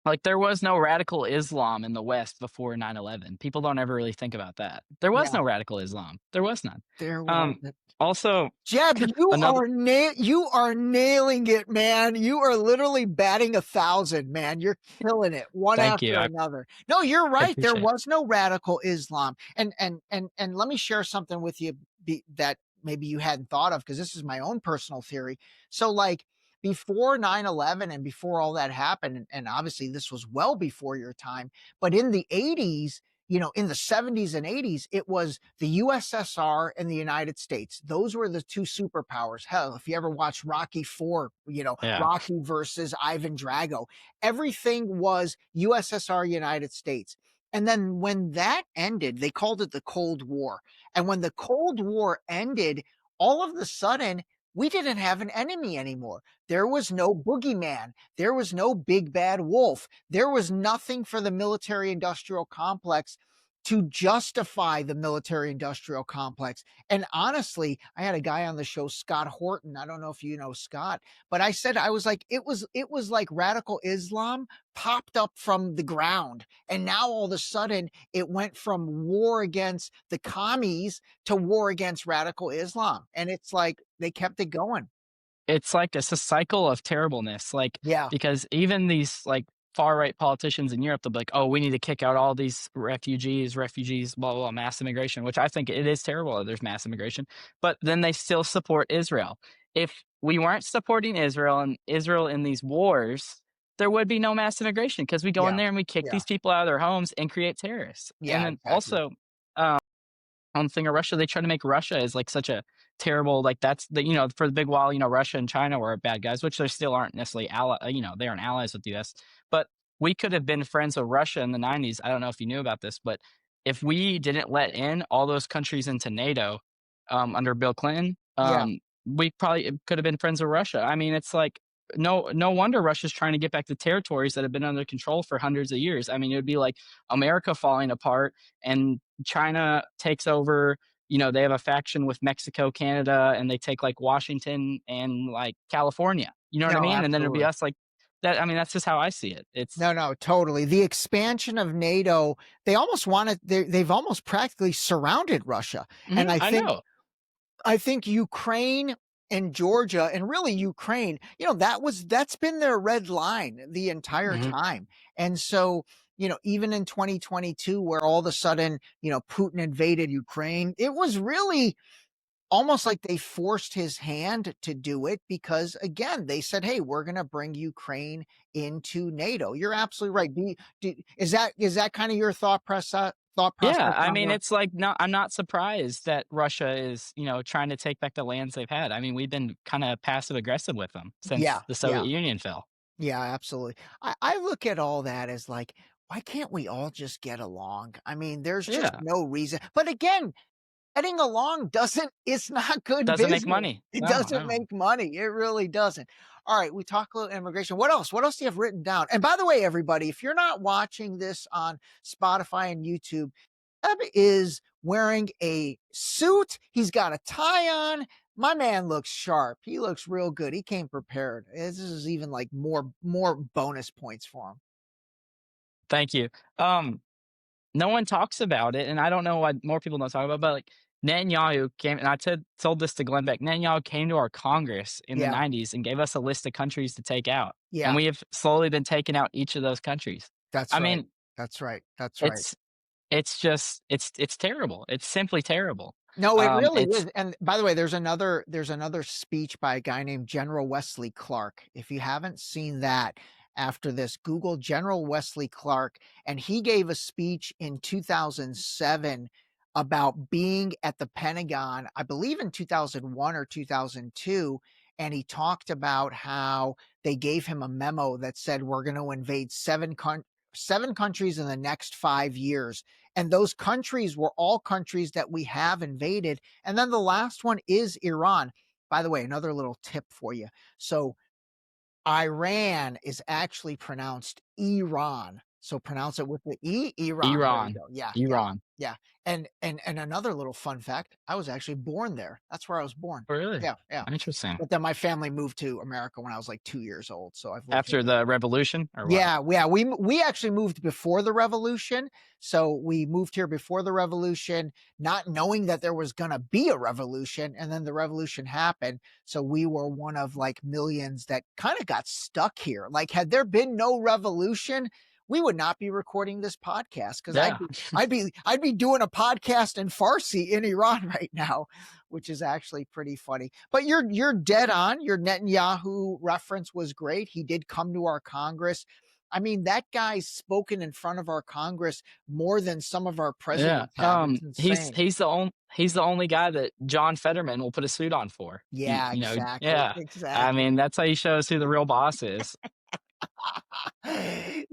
Like there was no radical Islam in the West before 9/11. People don't ever really think about that. There was no radical Islam. There was none. There was. Also, Jeb, you are nailing it, man. You are literally batting 1,000, man. You're killing it, one after another. No, you're right. There was no radical Islam, and let me share something with you that maybe you hadn't thought of, because this is my own personal theory. So, like, before 9/11 and before all that happened, and obviously this was well before your time, but in the 80s, you know, in the 70s and 80s, it was the USSR and the United States. Those were the two superpowers. Hell, if you ever watch Rocky IV, you know, Rocky versus Ivan Drago, everything was USSR, United States. And then when that ended, they called it the Cold War. And when the Cold War ended, all of a sudden, we didn't have an enemy anymore. There was no boogeyman. There was no big bad wolf. There was nothing for the military-industrial complex to justify the military-industrial complex. And honestly, I had a guy on the show, Scott Horton. I don't know if you know Scott, but I said, I was like, it was like radical Islam popped up from the ground. And now all of a sudden it went from war against the commies to war against radical Islam. And it's like, they kept it going. It's like it's a cycle of terribleness. Like, because even these like far right politicians in Europe, they'll be like, oh, we need to kick out all these refugees, blah, blah, mass immigration, which I think it is terrible that there's mass immigration. But then they still support Israel. If we weren't supporting Israel and Israel in these wars, there would be no mass immigration, because we go in there and we kick these people out of their homes and create terrorists. And then also, on the thing of Russia, they try to make Russia as like such a terrible, like that's the, you know, for the big while, you know, Russia and China were bad guys, which they still aren't necessarily you know, they aren't allies with the U.S. But we could have been friends with Russia in the 90s. I don't know if you knew about this, but if we didn't let in all those countries into NATO under Bill Clinton, we probably could have been friends with Russia. I mean, it's like, no wonder Russia's trying to get back to territories that have been under control for hundreds of years. I mean, it would be like America falling apart and China takes over, you know, they have a faction with Mexico, Canada, and they take like Washington and like California, you know what I mean? Absolutely. And then it'd be us like that. I mean, that's just how I see it. It's no, totally. The expansion of NATO, they almost they've almost practically surrounded Russia. And I think I think Ukraine and Georgia, and really Ukraine, that's been their red line the entire time. And so, even in 2022, where all of a sudden, Putin invaded Ukraine, it was really almost like they forced his hand to do it because, again, they said, hey, we're going to bring Ukraine into NATO. You're absolutely right. Is that kind of your thought process? Yeah, I mean, That? it's like, no, I'm not surprised that Russia is, trying to take back the lands they've had. I mean, we've been kind of passive aggressive with them Yeah, since the yeah. Soviet Union fell. Yeah, absolutely. I look at all that as like, why can't we all just get along? I mean, there's just Yeah, no reason. But again, getting along it's not good doesn't make business. money. It No, doesn't no. make money. It really doesn't. All right, we talk a little immigration. What else? What else do you have written down? And by the way, everybody, if you're not watching this on Spotify and YouTube, Eb is wearing a suit. He's got a tie on. My man looks sharp. He looks real good. He came prepared. This is even like more bonus points for him. Thank you. No one talks about it, and I don't know why more people don't talk about it, but, like, Netanyahu came, and I told this to Glenn Beck. Netanyahu came to our Congress in the Yeah. 90s and gave us a list of countries to take out, Yeah. and we have slowly been taking out each of those countries. That's I right. mean, That's right. That's right. it's just it's terrible. It's simply terrible. No, it really It's is. And by the way, there's another speech by a guy named General Wesley Clark. If you haven't seen that, after this, Google General Wesley Clark, and he gave a speech in 2007 about being at the Pentagon, I believe in 2001 or 2002, and he talked about how they gave him a memo that said we're going to invade seven countries in the next 5 years. And those countries were all countries that we have invaded. And then the last one is Iran. By the way, another little tip for you. So Iran is actually pronounced Iran. So pronounce it with the E, Iran. There you Iran. go. Yeah. Iran. Yeah. And another little fun fact, I was actually born there. That's where I was born. Really? Yeah. Yeah. Interesting. But then my family moved to America when I was like 2 years old. So I've lived After the revolution or what? Yeah, we actually moved before the revolution. So we moved here before the revolution, not knowing that there was going to be a revolution, and then the revolution happened. So we were one of like millions that kind of got stuck here. Like, had there been no revolution, we would not be recording this podcast because Yeah. I'd be doing a podcast in Farsi in Iran right now, which is actually pretty funny. But you're dead on. Your Netanyahu reference was great. He did come to our Congress. I mean, that guy's spoken in front of our Congress more than some of our presidents have. It's insane. He's the only guy that John Fetterman will put a suit on for. Yeah, You know, exactly. yeah. Exactly. I mean, that's how he shows who the real boss is.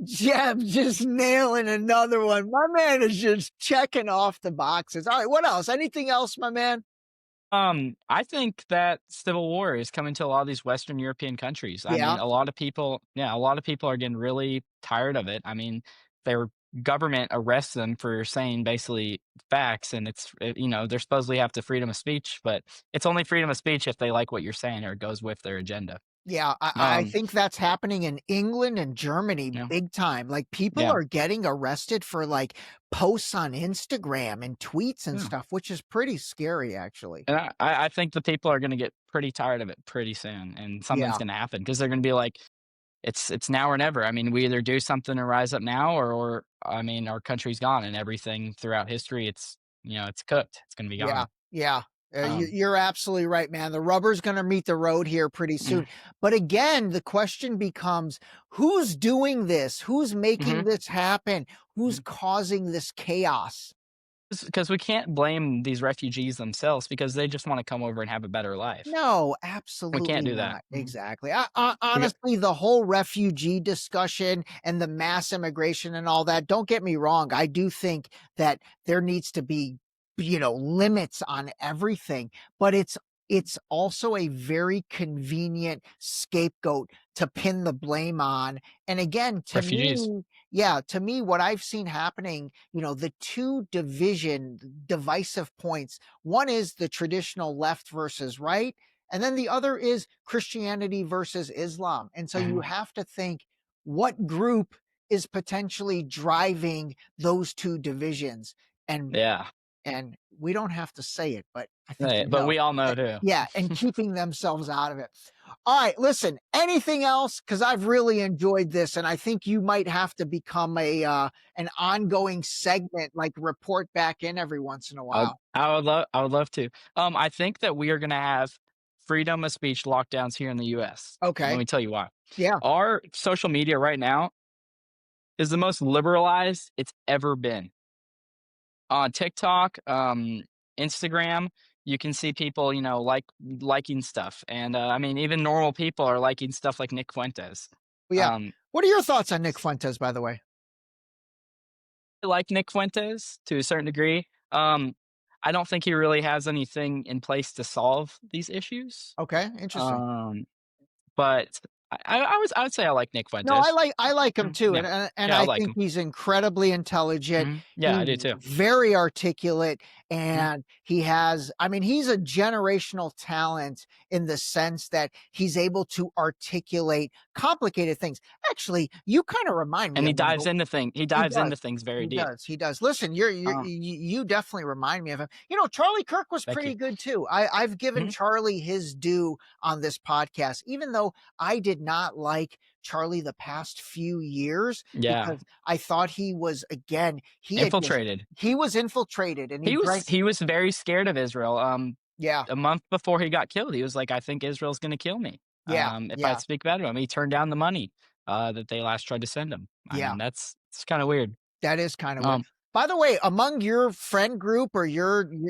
Jeb just nailing another one. My man is just checking off the boxes. All right, what else? Anything else, my man? I think that civil war is coming to a lot of these Western European countries. I mean, a lot of people are getting really tired of it. I mean, their government arrests them for saying basically facts, and they're supposedly have the freedom of speech, but it's only freedom of speech if they like what you're saying or it goes with their agenda. Yeah, I think that's happening in England and Germany big time. Like, people are getting arrested for like posts on Instagram and tweets and stuff, which is pretty scary, actually. And I think the people are going to get pretty tired of it pretty soon, and something's going to happen because they're going to be like, it's now or never. I mean, we either do something to rise up now, or I mean, our country's gone, and everything throughout history, it's cooked. It's going to be gone. Yeah. You're absolutely right, man. The rubber's going to meet the road here pretty soon. But again, the question becomes, who's doing this? Who's making this happen? Who's causing this chaos? Because we can't blame these refugees themselves because they just want to come over and have a better life. No, absolutely We can't do not. that. Exactly. Honestly, the whole refugee discussion and the mass immigration and all that, don't get me wrong. I do think that there needs to be limits on everything, but it's also a very convenient scapegoat to pin the blame on. And again, to me, what I've seen happening, the two divisive points, one is the traditional left versus right, and then the other is Christianity versus Islam. And so you have to think, what group is potentially driving those two divisions? And and we don't have to say it, but I think Right, but we all know too. Yeah, and keeping themselves out of it. All right, listen, anything else? Because I've really enjoyed this, and I think you might have to become an ongoing segment, like report back in every once in a while. I would love to. I think that we are gonna have freedom of speech lockdowns here in the U.S. Okay. Let me tell you why. Yeah. Our social media right now is the most liberalized it's ever been. On TikTok, Instagram, you can see people, liking stuff, and I mean, even normal people are liking stuff like Nick Fuentes. Yeah. Um, What are your thoughts on Nick Fuentes, by the way? I like Nick Fuentes to a certain degree. I don't think he really has anything in place to solve these issues. Okay, interesting. But I would say I like Nick Fuentes. No, I like him too, Yeah. and Yeah, I I like think him. he's incredibly intelligent. Yeah, I He's do too. very articulate, and he has, I mean, he's a generational talent in the sense that he's able to articulate complicated things. Actually, you kind of remind me And he of him. dives into things. He dives into things very He deep. does. He does. Listen, you definitely remind me of him. You know, Charlie Kirk was Thank pretty you. good too. I've given Mhm. Charlie his due on this podcast, even though I did not like Charlie the past few years Yeah. because I thought he was, again, Infiltrated. he was infiltrated, and He was very scared of Israel. Yeah. A month before he got killed, he was like, "I think Israel's gonna kill me, Yeah. if I Yeah. speak bad to him." He turned down the money that they last tried to send him. I Yeah. mean, it's kind of weird. That is kind of weird. Um, By the way, among your friend group or your do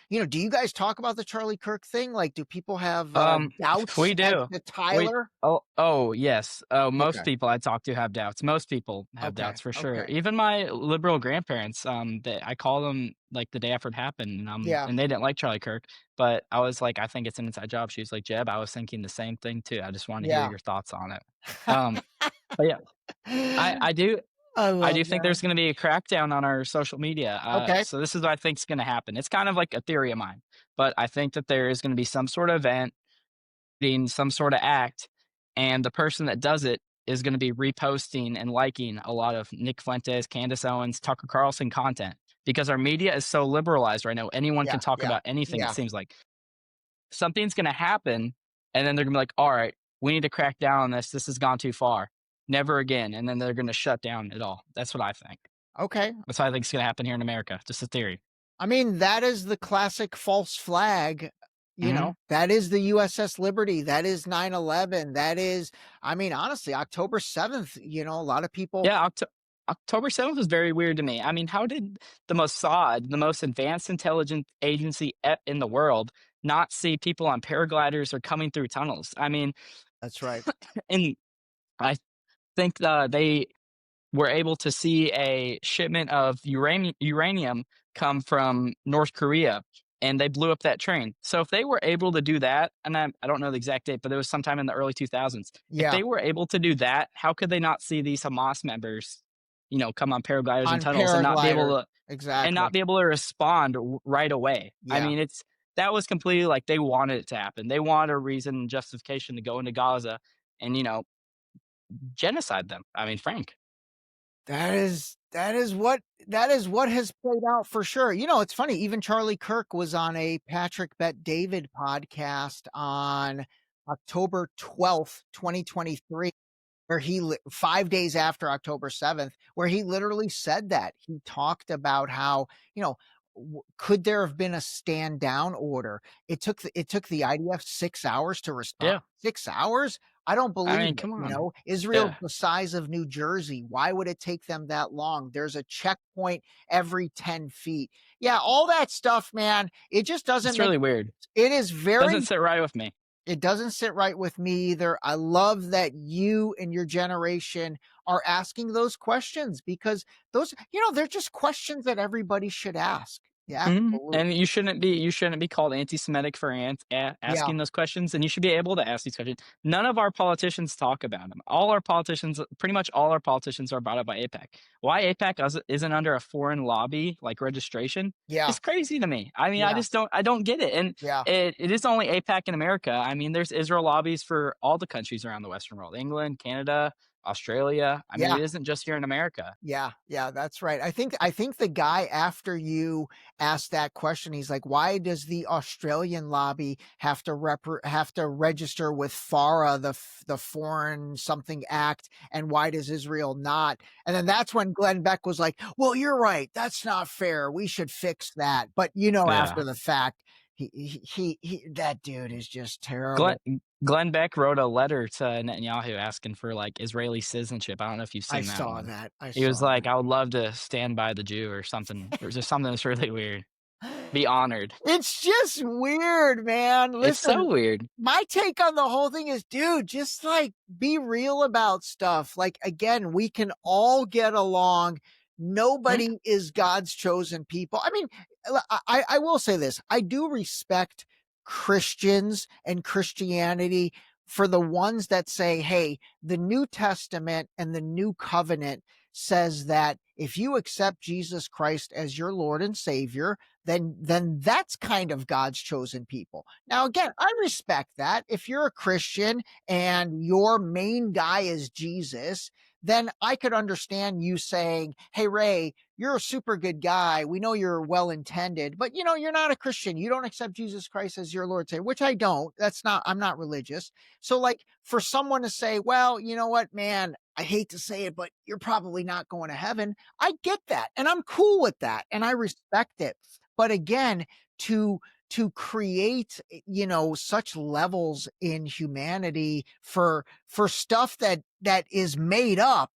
you guys talk about the Charlie Kirk thing? Like, do people have doubts we as do. to Tyler? Oh, yes. Oh, most Okay. people I talk to have doubts. Most people have Okay, doubts for sure. okay. Even my liberal grandparents, I call them like the day after it happened, Yeah. and they didn't like Charlie Kirk, but I was like, I think it's an inside job. She was like, Jeb, I was thinking the same thing too. I just want to hear Yeah. your thoughts on it. But yeah, I do. I I do love think that. there's going to be a crackdown on our social media. Okay. So this is what I think is going to happen. It's kind of like a theory of mine, but I think that there is going to be some sort of event, being some sort of act, and the person that does it is going to be reposting and liking a lot of Nick Fuentes, Candace Owens, Tucker Carlson content because our media is so liberalized right now. Anyone can talk about anything. Yeah. It seems like something's going to happen, and then they're going to be like, "All right, we need to crack down on this. This has gone too far. Never again." And then they're going to shut down it all. That's what I think. Okay. That's what I think is going to happen here in America. Just a theory. I mean, that is the classic false flag. You Mhm. know, that is the USS Liberty. That is 9/11. That is, I mean, honestly, October 7th, a lot of people. Yeah, October 7th was very weird to me. I mean, how did the Mossad, the most advanced intelligence agency in the world, not see people on paragliders or coming through tunnels? I mean, That's right. and I think they were able to see a shipment of uranium come from North Korea, and they blew up that train. So if they were able to do that, and I don't know the exact date, but it was sometime in the early 2000s. If Yeah. they were able to do that, how could they not see these Hamas members, come on paragliders On and tunnels and not be able paraglider. to Exactly. respond right away? I Yeah. mean, that was completely like they wanted it to happen. They wanted a reason and justification to go into Gaza and genocide them. I mean, Frank. That is what has played out for sure. It's funny, even Charlie Kirk was on a Patrick Bet David podcast on October 12th, 2023, where 5 days after October 7th, where he literally said that. He talked about how, could there have been a stand down order? It took the IDF 6 hours to respond. Yeah. 6 hours? I don't believe it. Come on. Israel's Yeah. the size of New Jersey. Why would it take them that long? There's a checkpoint every 10 feet. Yeah, all that stuff, man. It just doesn't. It's really weird. It is very. Doesn't sit right with me. It doesn't sit right with me either. I love that you and your generation are asking those questions because those, they're just questions that everybody should ask. Yeah, absolutely. And you shouldn't be called anti-Semitic for asking those questions, and you should be able to ask these questions. None of our politicians talk about them. Pretty much all our politicians are brought up by AIPAC. Why AIPAC isn't under a foreign lobby like registration? Yeah, it's crazy to me. I mean, Yeah. I don't get it. And it is only AIPAC in America. I mean, there's Israel lobbies for all the countries around the Western world: England, Canada, Australia. I mean, Yeah. it isn't just here in America. Yeah, that's right. I think the guy, after you asked that question, he's like, why does the Australian lobby have to register with FARA, the Foreign Something Act, and why does Israel not? And then that's when Glenn Beck was like, well, you're right. That's not fair. We should fix that. But after the fact, he that dude is just terrible. Glenn Beck wrote a letter to Netanyahu asking for like Israeli citizenship. I don't know if you've seen that one. He was like, I would love to stand by the Jew or something. Or just something that's really weird. Be honored. It's just weird, man. Listen, it's so weird. My take on the whole thing is, dude, just like be real about stuff. Like, again, we can all get along. Nobody is God's chosen people. I mean, I will say this. I do respect Christians and Christianity for the ones that say, hey, the New Testament and the New Covenant says that if you accept Jesus Christ as your Lord and Savior, then that's kind of God's chosen people. Now, again, I respect that. If you're a Christian and your main guy is Jesus, then I could understand you saying, hey, Ray, you're a super good guy. We know you're well-intended, but you're not a Christian. You don't accept Jesus Christ as your Lord and Savior, which I don't. I'm not religious. So like for someone to say, well, you know what, man, I hate to say it, but you're probably not going to heaven. I get that. And I'm cool with that. And I respect it. But again, to create, such levels in humanity for stuff that is made up,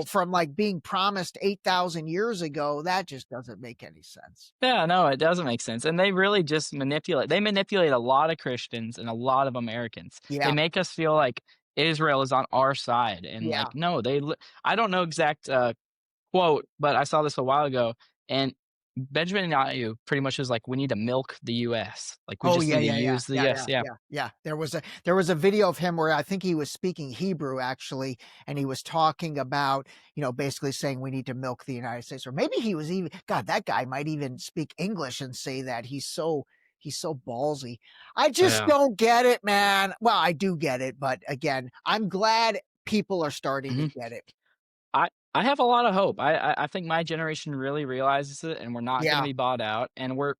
from like being promised 8,000 years ago, that just doesn't make any sense. Yeah, no, it doesn't make sense. And they really just manipulate a lot of Christians and a lot of Americans. Yeah. They make us feel like Israel is on our side. And like, no, I don't know exact quote, but I saw this a while ago. And Benjamin Netanyahu pretty much was like, we need to milk the U.S. Like, we need to use the U.S. Yeah. There was a video of him where I think he was speaking Hebrew, actually, and he was talking about, basically saying we need to milk the United States. Or maybe he was even, God, that guy might even speak English and say that. He's so ballsy. I just don't get it, man. Well, I do get it, but again, I'm glad people are starting to get it. I have a lot of hope. I think my generation really realizes it, and we're not going to be bought out, and we're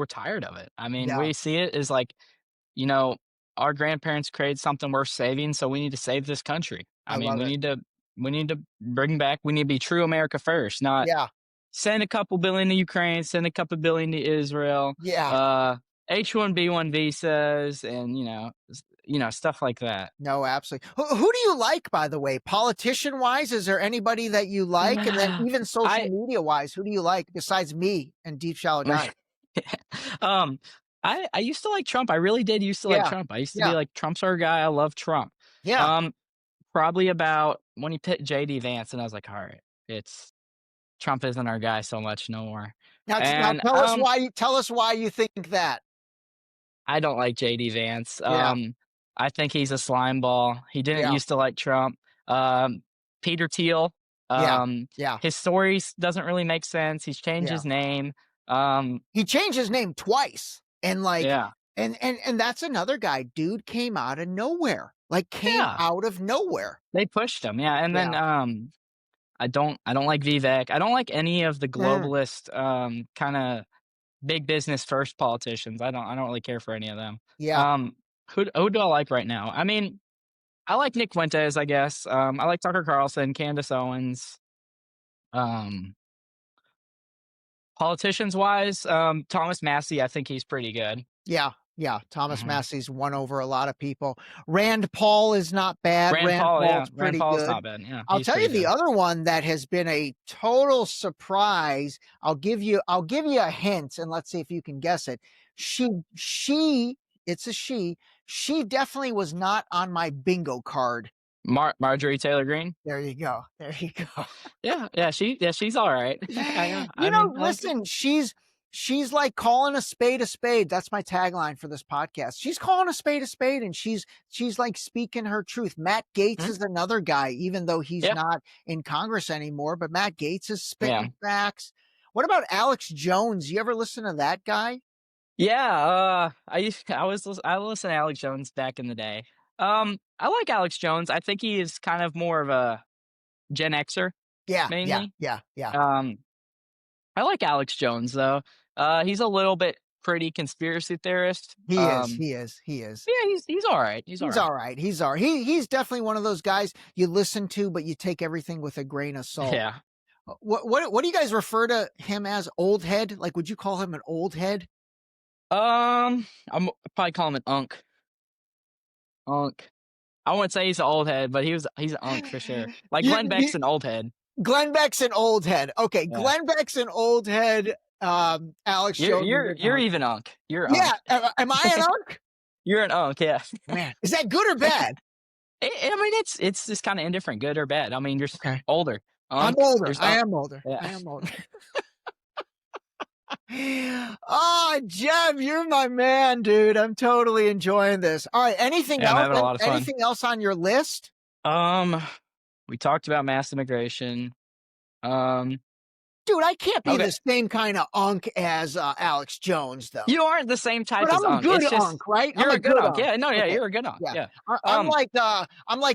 tired of it. I mean, we see it as like, our grandparents created something worth saving, so we need to save this country. I mean, we need to bring back. We need to be true America first, not send a couple billion to Ukraine, send a couple billion to Israel. H-1B1 visas, and stuff like that. No, absolutely. Who do you like, by the way, politician wise? Is there anybody that you like? And then even social media wise, who do you like besides me and Deep Shallow Dive? I used to like Trump. I really did used to like Trump. I used to be like, Trump's our guy. I love Trump. Probably about when he picked JD Vance, and I was like, all right, Trump isn't our guy so much no more. Now tell us why you think that. I don't like JD Vance. I think he's a slime ball. He didn't used to like Trump. Peter Thiel. His stories doesn't really make sense. He's changed his name. He changed his name twice. And like, and that's another guy. Dude came out of nowhere. Out of nowhere. They pushed him. Yeah. And then I don't like Vivek. I don't like any of the globalist kind of big business first politicians. I don't really care for any of them. Who do I like right now? I mean, I like Nick Fuentes, I guess. I like Tucker Carlson, Candace Owens. Politicians wise, Thomas Massey, I think he's pretty good. Thomas Massey's won over a lot of people. Rand Paul is not bad. Rand Paul's not bad. Yeah, I'll tell you the other one that has been a total surprise. I'll give you a hint, and let's see if you can guess it. It's a she. She definitely was not on my bingo card. Marjorie Taylor Greene. There you go. She's all right. Listen, she's like calling a spade a spade. That's my tagline for this podcast. She's calling a spade, and she's like speaking her truth. Matt Gaetz is another guy, even though he's not in Congress anymore, but Matt Gaetz is spitting facts. What about Alex Jones? You ever listen to that guy? Yeah, I listened to Alex Jones back in the day. I like Alex Jones. I think he is kind of more of a Gen Xer, Yeah, mainly. yeah. I like Alex Jones though. He's a little bit pretty conspiracy theorist. He is. Yeah, he's all right. He's all right. He's definitely one of those guys you listen to, but you take everything with a grain of salt. Yeah. What do you guys refer to him as? Old head? Like, would you call him an old head? I'm probably call him an unk. Unk. I wouldn't say he's an old head, but he's an unk for sure. Like Glenn Beck's an old head. Glenn Beck's an old head. Okay, yeah. Glenn Beck's an old head. Alex, you're even unk. You're yeah. Unk. Am I an unk? You're an unk. Yeah. Man, is that good or bad? I mean, it's just kind of indifferent, good or bad. I mean, you're older. I'm older. I am older. Yeah. I am older. Oh, Jeb, you're my man, dude. I'm totally enjoying this. All right, anything else? I'm having a lot of fun. Anything else on your list? We talked about mass immigration. Dude, I can't be the same kind of unk as Alex Jones, though. You aren't the same type but as I'm a good unk, right? You're a good unk. Yeah, no, yeah, you're a good unk. Yeah. I'm like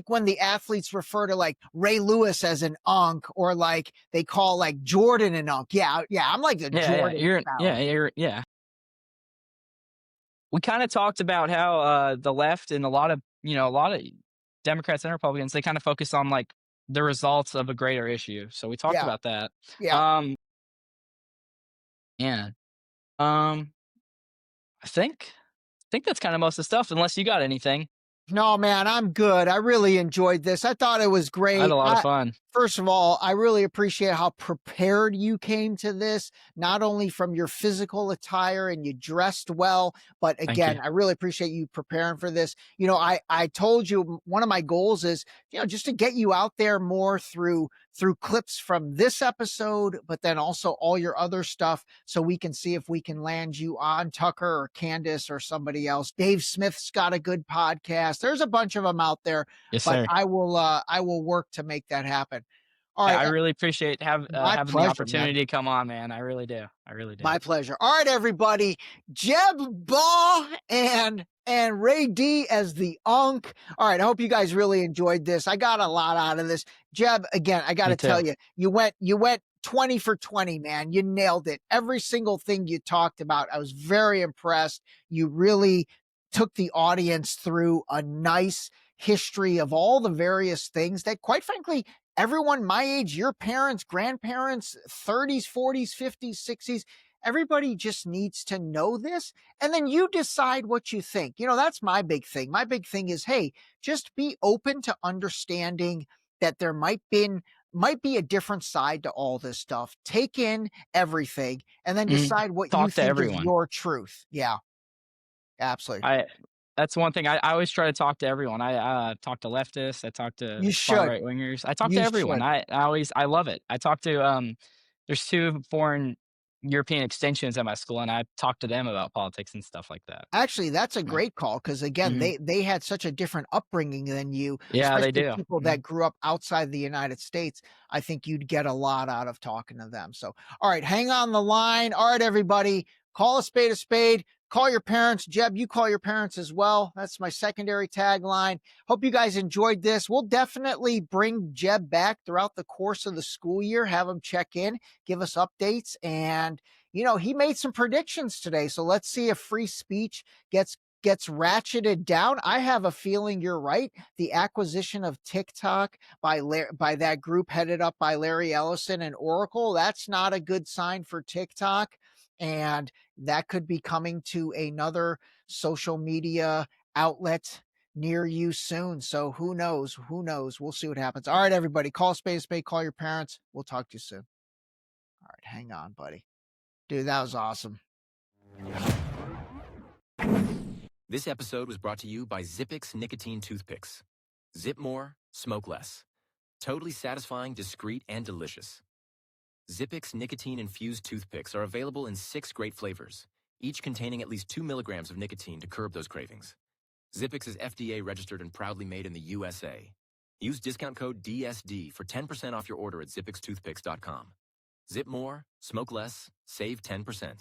when the athletes refer to like Ray Lewis as an unk, or like they call like Jordan an unk. Yeah, I'm like the Jordan. Yeah. We kind of talked about how the left and a lot of Democrats and Republicans, they kind of focus on like the results of a greater issue. So we talked about that. Yeah. I think that's kind of most of the stuff, unless you got anything. No, man, I'm good. I really enjoyed this. I thought it was great. I had a lot of fun. First of all, I really appreciate how prepared you came to this, not only from your physical attire and you dressed well, but again, I really appreciate you preparing for this. I told you one of my goals is, just to get you out there more through clips from this episode, but then also all your other stuff, so we can see if we can land you on Tucker or Candace or somebody else. Dave Smith's got a good podcast. There's a bunch of them out there. Yes, but sir. I will work to make that happen. All right. I really appreciate having the opportunity to come on, man. I really do. My pleasure. All right, everybody. Jeb Baugh and Ray D as the unk. All right. I hope you guys really enjoyed this. I got a lot out of this. Jeb, again, I got to tell you, you went 20 for 20, man. You nailed it. Every single thing you talked about, I was very impressed. You really took the audience through a nice history of all the various things that, quite frankly, everyone my age, your parents, grandparents, 30s, 40s, 50s, 60s, everybody just needs to know this. And then you decide what you think. That's my big thing. My big thing is, hey, just be open to understanding that there might be a different side to all this stuff. Take in everything and then decide what you think is your truth. Yeah, absolutely. That's one thing. I always try to talk to everyone. I talk to leftists. I talk to far-right wingers. I talk to everyone. I love it. I talk to there's 2 foreign European extensions at my school, and I talk to them about politics and stuff like that. Actually, that's a great call, because again, they had such a different upbringing than you. Yeah, they do. People that grew up outside the United States, I think you'd get a lot out of talking to them. So, all right, hang on the line. All right, everybody, call a spade a spade. Call your parents. Jeb, you call your parents as well. That's my secondary tagline. Hope you guys enjoyed this. We'll definitely bring Jeb back throughout the course of the school year, have him check in, give us updates. And, he made some predictions today. So let's see if free speech gets ratcheted down. I have a feeling you're right. The acquisition of TikTok by that group headed up by Larry Ellison and Oracle, that's not a good sign for TikTok. And that could be coming to another social media outlet near you soon. So who knows? We'll see what happens. All right, everybody, call spade a spade, call your parents. We'll talk to you soon. All right, hang on, buddy. Dude, that was awesome. This episode was brought to you by Zippix Nicotine Toothpicks. Zip more, smoke less. Totally satisfying, discreet, and delicious. Zippix nicotine-infused toothpicks are available in 6 great flavors, each containing at least 2 milligrams of nicotine to curb those cravings. Zippix is FDA registered and proudly made in the USA. Use discount code DSD for 10% off your order at zippixtoothpicks.com. Zip more, smoke less, save 10%.